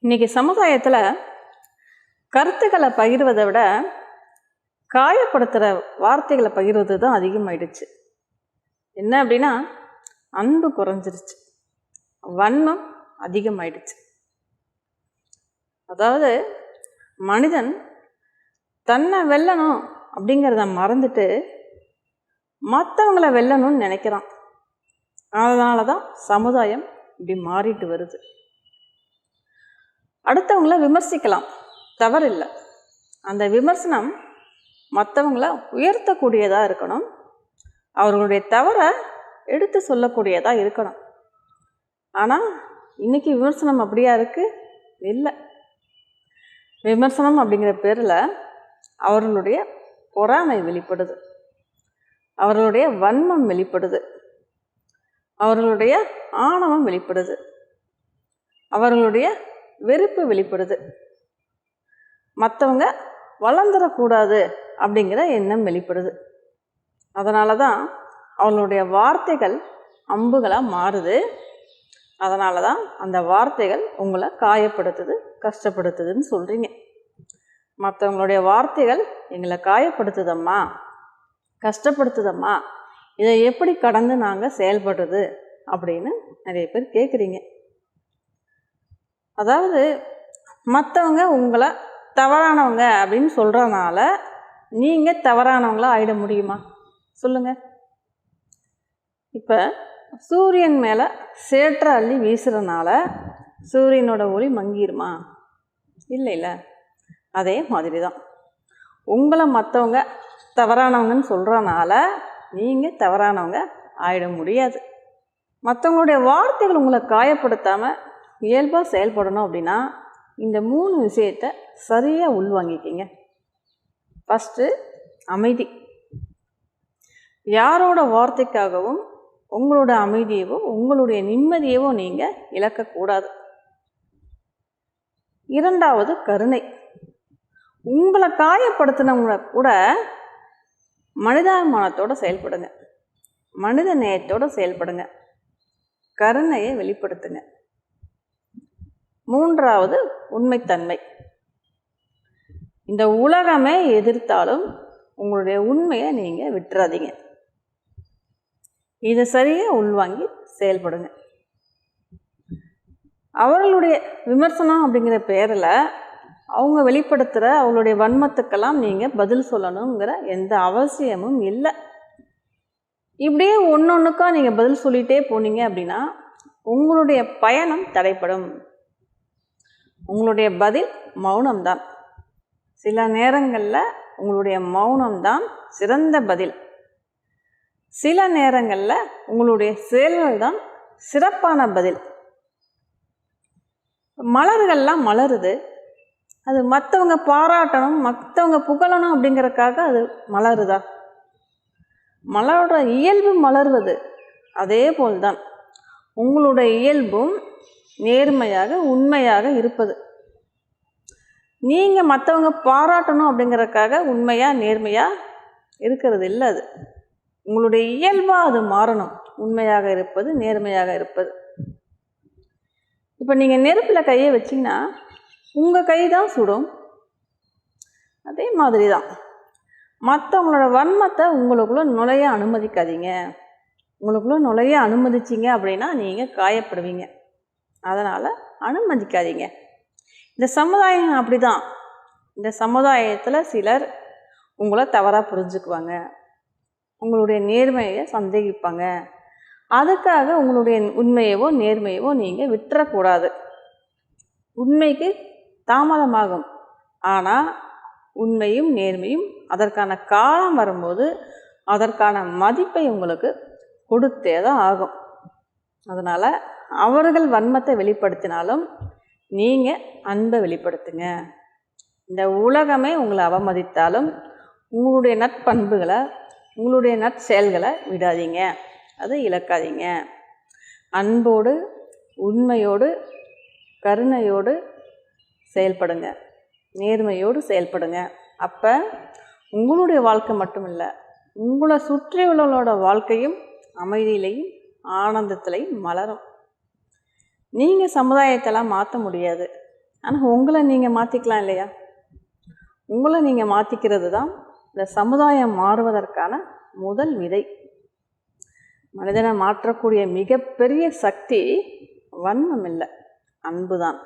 இன்றைக்கி சமுதாயத்தில் கருத்துக்களை பகிர்வதை விட காயப்படுத்துகிற வார்த்தைகளை பகிர்வது தான் அதிகமாயிடுச்சு. என்ன அப்படின்னா, அன்பு குறைஞ்சிருச்சு, வன்மம் அதிகமாயிடுச்சு. அதாவது மனிதன் தன்னை வெல்லணும் அப்படிங்கிறத மறந்துட்டு மற்றவங்கள வெல்லணும்னு நினைக்கிறான். அதனால தான் சமுதாயம் இப்படி மாறிட்டு வருது. அடுத்தவங்கள விமர்சிக்கலாம், தவறில்லை. அந்த விமர்சனம் மற்றவங்கள உயர்த்தக்கூடியதாக இருக்கணும், அவர்களுடைய தவறை எடுத்து சொல்லக்கூடியதாக இருக்கணும். ஆனால் இன்றைக்கி விமர்சனம் அப்படியா இருக்குது? இல்லை. விமர்சனம் அப்படிங்கிற பேரில் அவர்களுடைய பொறாமை வெளிப்படுது, அவர்களுடைய வன்மம் வெளிப்படுது, அவர்களுடைய ஆணவம் வெளிப்படுது, அவர்களுடைய வெறுப்பு வெளிப்படுது, மற்றவங்க வளர்ந்துடக்கூடாது அப்படிங்கிற எண்ணம் வெளிப்படுது. அதனால தான் அவங்களுடைய வார்த்தைகள் அம்புகளாக மாறுது. அதனால தான் அந்த வார்த்தைகள் உங்களை காயப்படுத்துது, கஷ்டப்படுத்துதுன்னு சொல்கிறீங்க. மற்றவங்களுடைய வார்த்தைகள் எங்களை காயப்படுத்துதம்மா, கஷ்டப்படுத்துதம்மா, இதை எப்படி கடந்து நாங்கள் செயல்படுறது அப்படின்னு நிறைய பேர் கேட்குறீங்க. அதாவது மற்றவங்க உங்களை தவறானவங்க அப்படின்னு சொல்கிறனால நீங்கள் தவறானவங்களா ஆயிட முடியுமா? சொல்லுங்கள். இப்போ சூரியன் மேலே சேற்ற அள்ளி வீசுறதுனால சூரியனோட ஒளி மங்கிருமா? இல்லை. அதே மாதிரி தான் உங்களை மற்றவங்க தவறானவங்கன்னு சொல்கிறனால நீங்கள் தவறானவங்க ஆயிட முடியாது. மற்றவங்களுடைய வார்த்தைகள் உங்களை காயப்படுத்தாமல் இயல்பாக செயல்படணும் அப்படின்னா இந்த 3 விஷயத்தை சரியாக உள்வாங்கிக்கிங்க. ஃபஸ்ட்டு, அமைதி. யாரோட வார்த்தைக்காகவும் உங்களோட அமைதியவோ உங்களுடைய நிம்மதியவோ நீங்கள் இழக்கக்கூடாது. 2வது, கருணை. உங்களை காயப்படுத்தினவங்க கூட மனிதாபிமானத்தோடு செயல்படுங்க, மனித நேயத்தோடு செயல்படுங்க, கருணையை வெளிப்படுத்துங்க. 3வது, உண்மைத்தன்மை. இந்த உலகமே எதிர்த்தாலும் உங்களுடைய உண்மையை நீங்கள் விட்டுறாதீங்க. இதை சரியாக உள்வாங்கி செயல்படுங்க. அவர்களுடைய விமர்சனம் அப்படிங்கிற பேரில் அவங்க வெளிப்படுத்துகிற அவங்களுடைய வன்மத்துக்கெல்லாம் நீங்கள் பதில் சொல்லணுங்கிற எந்த அவசியமும் இல்லை. இப்படியே ஒன்றொன்றுக்கா நீங்கள் பதில் சொல்லிகிட்டே போனீங்க அப்படின்னா உங்களுடைய பயணம் தடைப்படும். உங்களுடைய பதில் மௌனம்தான். சில நேரங்களில் உங்களுடைய மௌனம்தான் சிறந்த பதில். சில நேரங்களில் உங்களுடைய செயல்கள் தான் சிறப்பான பதில். மலர்கள்லாம் மலருது, அது மற்றவங்க பாராட்டணும், மற்றவங்க புகழணும் அப்படிங்கிறதுக்காக அது மலருதா? மலரோட இயல்பு மலர்வது. அதே போல்தான் உங்களுடைய இயல்பும் நேர்மையாக உண்மையாக இருப்பது. நீங்கள் மற்றவங்க பாராட்டணும் அப்படிங்கிறதுக்காக உண்மையாக நேர்மையாக இருக்கிறது இல்லை. அது உங்களுடைய இயல்பாக அது மாறணும், உண்மையாக இருப்பது, நேர்மையாக இருப்பது. இப்போ நீங்கள் நெருப்பில் கையை வச்சிங்கன்னா உங்கள் கை தான் சுடும். அதே மாதிரி தான் மற்றவங்களோட வன்மத்தை உங்களுக்குள்ளே நுழைய அனுமதிக்காதீங்க. உங்களுக்குள்ளே நுழைய அனுமதிச்சிங்க அப்படின்னா நீங்கள் காயப்படுவீங்க. அதனால் அனுமதிக்காதீங்க. இந்த சமுதாயம் அப்படி தான். இந்த சமுதாயத்தில் சிலர் உங்களை தவறாக புரிஞ்சுக்குவாங்க, உங்களுடைய நேர்மையை சந்தேகிப்பாங்க. அதுக்காக உங்களுடைய உண்மையவோ நேர்மையவோ நீங்கள் விட்டுறக்கூடாது. உண்மைக்கு தாமதமாகும், ஆனால் உண்மையும் நேர்மையும் அதற்கான காலம் வரும்போது அதற்கான மதிப்பை உங்களுக்கு கொடுத்தே தான் ஆகும். அதனால் அவர்கள் வன்மத்தை வெளிப்படுத்தினாலும் நீங்கள் அன்பை வெளிப்படுத்துங்க. இந்த உலகமே உங்களை அவமதித்தாலும் உங்களுடைய நற்பண்புகளை, உங்களுடைய நற்செயல்களை விடாதீங்க, அதை இழக்காதீங்க. அன்போடு, உண்மையோடு, கருணையோடு செயல்படுங்க, நேர்மையோடு செயல்படுங்க. அப்போ உங்களுடைய வாழ்க்கை மட்டும் இல்லை, உங்களை சுற்றியுள்ளவங்களோட வாழ்க்கையும் அமைதியிலையும் ஆனந்தத்திலையும் மலரும். நீங்கள் சமுதாயத்தெல்லாம் மாற்ற முடியாது, ஆனால் உங்களை நீங்கள் மாற்றிக்கலாம் இல்லையா? உங்களை நீங்கள் மாற்றிக்கிறது தான் இந்த சமுதாயம் மாறுவதற்கான முதல் விதை. மனிதனை மாற்றக்கூடிய மிகப்பெரிய சக்தி வன்மம் இல்லை, அன்பு தான்.